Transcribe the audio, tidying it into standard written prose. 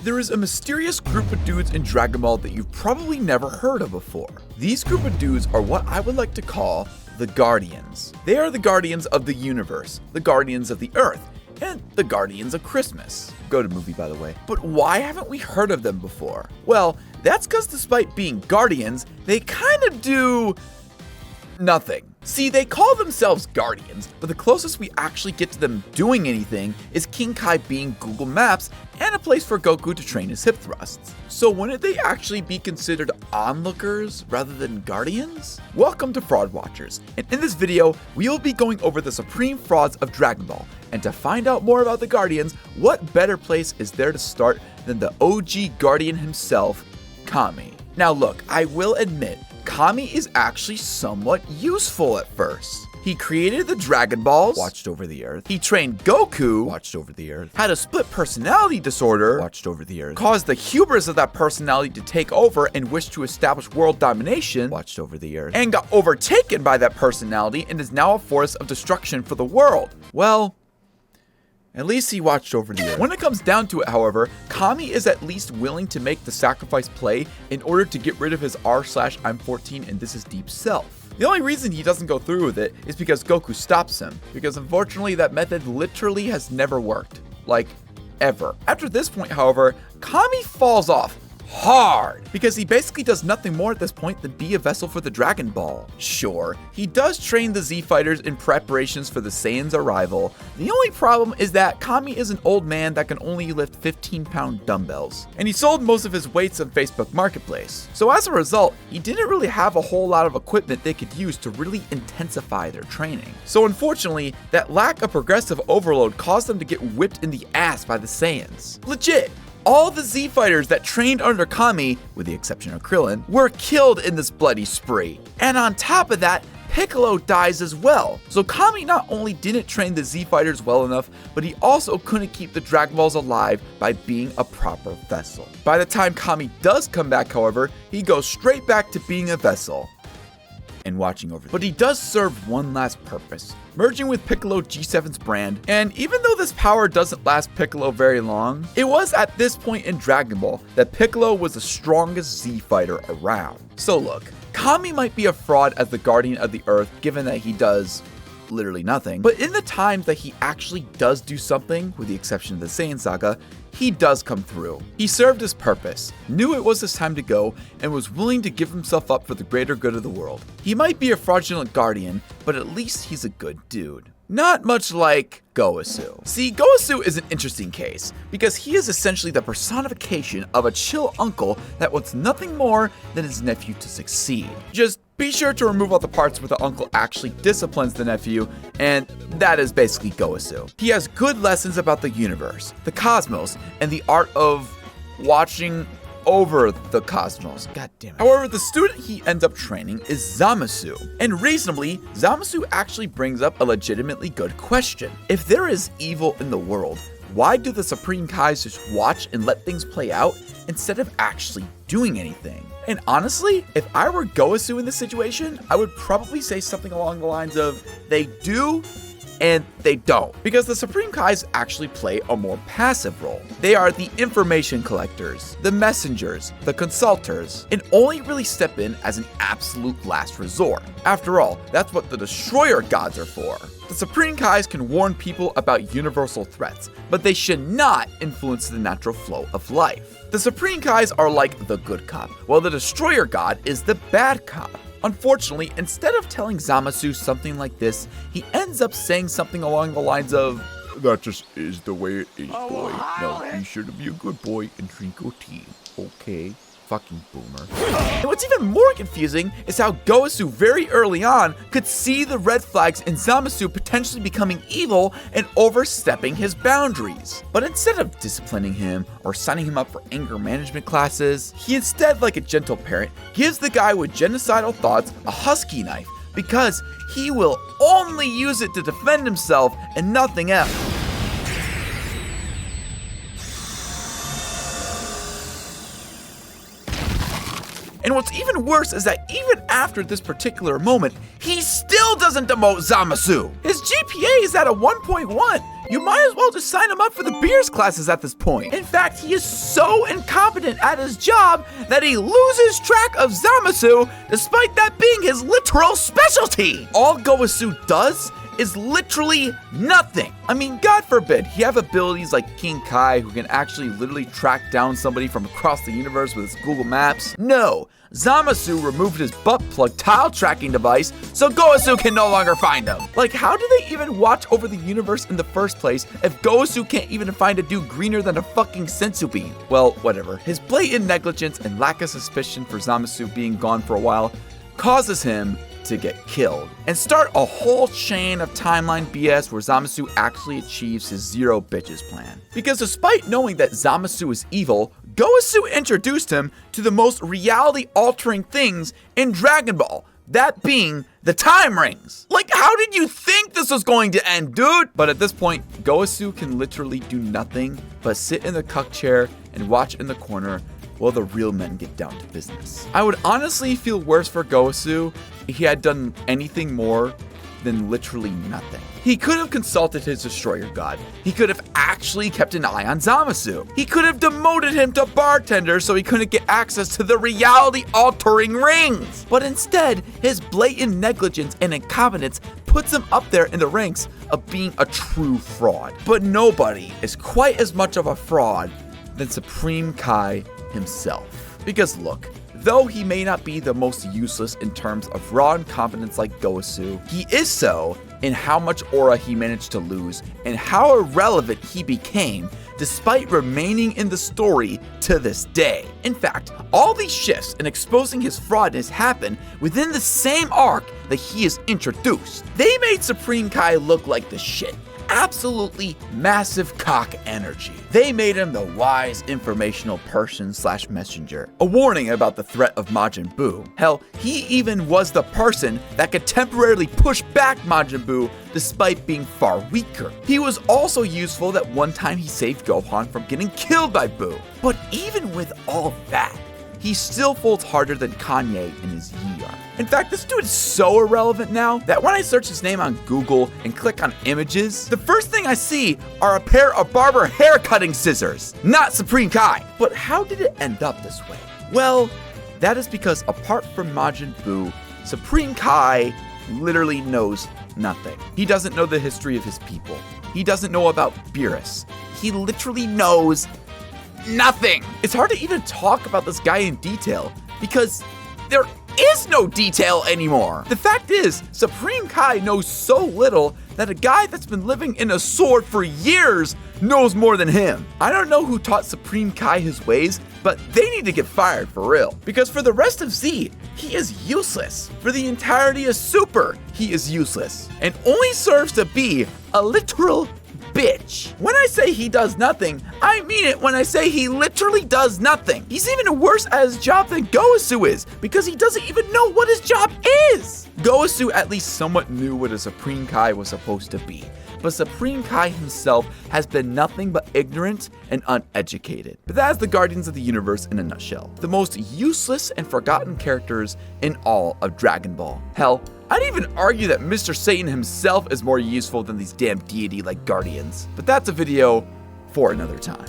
There is a mysterious group of dudes in Dragon Ball that you've probably never heard of before. These group of dudes are what I would like to call the Guardians. They are the guardians of the universe, the guardians of the Earth, and the guardians of Christmas. Good movie, by the way. But why haven't we heard of them before? Well, that's because despite being guardians, they kind of do nothing. See, they call themselves Guardians, but the closest we actually get to them doing anything is King Kai being Google Maps and a place for Goku to train his hip thrusts. So wouldn't they actually be considered onlookers rather than guardians? Welcome to Fraud Watchers, and in this video, we will be going over the supreme frauds of Dragon Ball. And to find out more about the Guardians, what better place is there to start than the OG Guardian himself, Kami. Now look, I will admit, Kami is actually somewhat useful at first. He created the Dragon Balls, watched over the Earth. He trained Goku, watched over the Earth. Had a split personality disorder, watched over the Earth. Caused the hubris of that personality to take over and wished to establish world domination, watched over the Earth. And got overtaken by that personality and is now a force of destruction for the world. Well, at least he watched over the Earth. When it comes down to it, however, Kami is at least willing to make the sacrifice play in order to get rid of his r/I'm 14 and this is deep self. The only reason he doesn't go through with it is because Goku stops him, because unfortunately that method literally has never worked. Like, ever. After this point, however, Kami falls off hard, because he basically does nothing more at this point than be a vessel for the Dragon Ball. Sure, he does train the Z Fighters in preparations for the Saiyans' arrival. The only problem is that Kami is an old man that can only lift 15-pound dumbbells, and he sold most of his weights on Facebook Marketplace. So as a result, he didn't really have a whole lot of equipment they could use to really intensify their training. So unfortunately, that lack of progressive overload caused them to get whipped in the ass by the Saiyans. Legit. All the Z Fighters that trained under Kami, with the exception of Krillin, were killed in this bloody spree. And on top of that, Piccolo dies as well. So Kami not only didn't train the Z Fighters well enough, but he also couldn't keep the Dragon Balls alive by being a proper vessel. By the time Kami does come back, however, he goes straight back to being a vessel and watching over them. But he does serve one last purpose, merging with Piccolo G7's brand, and even though this power doesn't last Piccolo very long, it was at this point in Dragon Ball that Piccolo was the strongest Z fighter around. So look, Kami might be a fraud as the Guardian of the Earth given that he does literally nothing, but in the times that he actually does do something, with the exception of the Saiyan Saga, he does come through. He served his purpose, knew it was his time to go, and was willing to give himself up for the greater good of the world. He might be a fraudulent guardian, but at least he's a good dude. Not much like Gowasu. See, Gowasu is an interesting case, because he is essentially the personification of a chill uncle that wants nothing more than his nephew to succeed. Just be sure to remove all the parts where the uncle actually disciplines the nephew, and that is basically Gowasu. He has good lessons about the universe, the cosmos, and the art of watching over the cosmos. God damn it. However, the student he ends up training is Zamasu. And reasonably, Zamasu actually brings up a legitimately good question. If there is evil in the world, why do the Supreme Kais just watch and let things play out instead of actually doing anything? And honestly, if I were Gowasu in this situation, I would probably say something along the lines of, they do and they don't. Because the Supreme Kais actually play a more passive role. They are the information collectors, the messengers, the consultors, and only really step in as an absolute last resort. After all, that's what the Destroyer Gods are for. The Supreme Kais can warn people about universal threats, but they should not influence the natural flow of life. The Supreme Kais are like the good cop, while the Destroyer God is the bad cop. Unfortunately, instead of telling Zamasu something like this, he ends up saying something along the lines of, "That just is the way it is, boy. Now be sure to be a good boy and drink your tea, okay?" Fucking boomer. And what's even more confusing is how Gowasu very early on could see the red flags in Zamasu potentially becoming evil and overstepping his boundaries. But instead of disciplining him or signing him up for anger management classes, he instead, like a gentle parent, gives the guy with genocidal thoughts a husky knife because he will only use it to defend himself and nothing else. And what's even worse is that even after this particular moment, he still doesn't demote Zamasu. His GPA is at a 1.1. You might as well just sign him up for the beers classes at this point. In fact, he is so incompetent at his job that he loses track of Zamasu, despite that being his literal specialty. All Gowasu does is literally nothing. I mean, God forbid he have abilities like King Kai, who can actually literally track down somebody from across the universe with his Google Maps. No, Zamasu removed his butt plug tile tracking device, so Gowasu can no longer find him. Like, how do they even watch over the universe in the first place if Gowasu can't even find a dude greener than a fucking sensu bean? Well, whatever. His blatant negligence and lack of suspicion for Zamasu being gone for a while causes him to get killed and start a whole chain of timeline BS where Zamasu actually achieves his zero bitches plan. Because despite knowing that Zamasu is evil, Gowasu introduced him to the most reality-altering things in Dragon Ball, that being the time rings. Like, how did you think this was going to end, dude? But at this point, Gowasu can literally do nothing but sit in the cuck chair and watch in the corner while the real men get down to business. I would honestly feel worse for Gowasu if he had done anything more than literally nothing. He could have consulted his destroyer god. He could have actually kept an eye on Zamasu. He could have demoted him to bartender so he couldn't get access to the reality-altering rings. But instead, his blatant negligence and incompetence puts him up there in the ranks of being a true fraud. But nobody is quite as much of a fraud than Supreme Kai himself. Because look, though he may not be the most useless in terms of raw incompetence like Gowasu, he is so in how much aura he managed to lose and how irrelevant he became despite remaining in the story to this day. In fact, all these shifts in exposing his fraudness happen within the same arc that he is introduced. They made Supreme Kai look like the shit. Absolutely massive cock energy. They made him the wise informational person / messenger, a warning about the threat of Majin Buu. Hell, he even was the person that could temporarily push back Majin Buu despite being far weaker. He was also useful that one time he saved Gohan from getting killed by Buu. But even with all that, he still folds harder than Kanye in his Yi arc. In fact, this dude is so irrelevant now that when I search his name on Google and click on images, the first thing I see are a pair of barber hair cutting scissors, not Supreme Kai. But how did it end up this way? Well, that is because apart from Majin Buu, Supreme Kai literally knows nothing. He doesn't know the history of his people. He doesn't know about Beerus. He literally knows nothing. It's hard to even talk about this guy in detail because there is no detail anymore. The fact is, Supreme Kai knows so little that a guy that's been living in a sword for years knows more than him. I don't know who taught Supreme Kai his ways, but they need to get fired for real. Because for the rest of Z, he is useless. For the entirety of Super, he is useless and only serves to be a literal bitch. When I say he does nothing, I mean it when I say he literally does nothing. He's even worse at his job than Gowasu is because he doesn't even know what his job is. Gowasu at least somewhat knew what a Supreme Kai was supposed to be, but Supreme Kai himself has been nothing but ignorant and uneducated. But that is the Guardians of the Universe in a nutshell. The most useless and forgotten characters in all of Dragon Ball. Hell, I'd even argue that Mr. Satan himself is more useful than these damn deity-like Guardians. But that's a video for another time.